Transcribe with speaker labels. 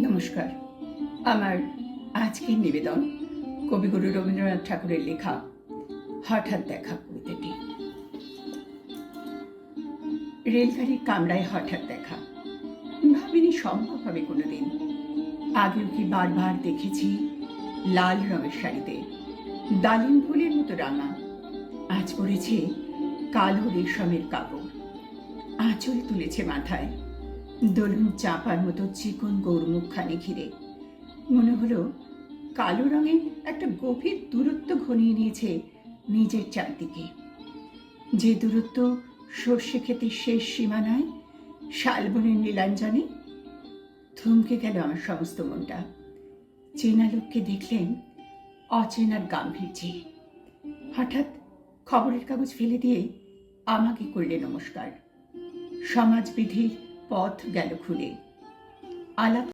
Speaker 1: নমস্কার। আমার আজকের নিবেদন কবিগুরু রবীন্দ্রনাথ ঠাকুরের লেখা হঠাৎ দেখা কবিতাটি। রেলগাড়ির কামরায় হঠাৎ দেখা, ভাবিনি সম্ভব হবে কোনোদিন। আগেও কি বারবার দেখেছি লাল রঙের শাড়িতে, ডালিম ফুলের মতো রাঙা। আজ পড়েছে কালো রেশমের কাপড়, আঁচল তুলেছে মাথায়, দোলন চাপার মতো চিকন গৌরমুখখানি ঘিরে। মনে হলো কালো রঙে একটা গভীর দূরত্ব ঘনিয়ে নিয়েছে নিজের চারদিকে, যে দূরত্ব সর্ষে ক্ষেতের শেষ সীমানায় শালবনের নীলাঞ্জনে। থমকে গেল আমার সমস্ত মনটা। চেনা লোককে দেখলেন অচেনার গাম্ভীর্যে। হঠাৎ খবরের কাগজ ফেলে দিয়ে আমাকে করলে নমস্কার। সমাজবিধির পথ গেল খুলে। আলাপ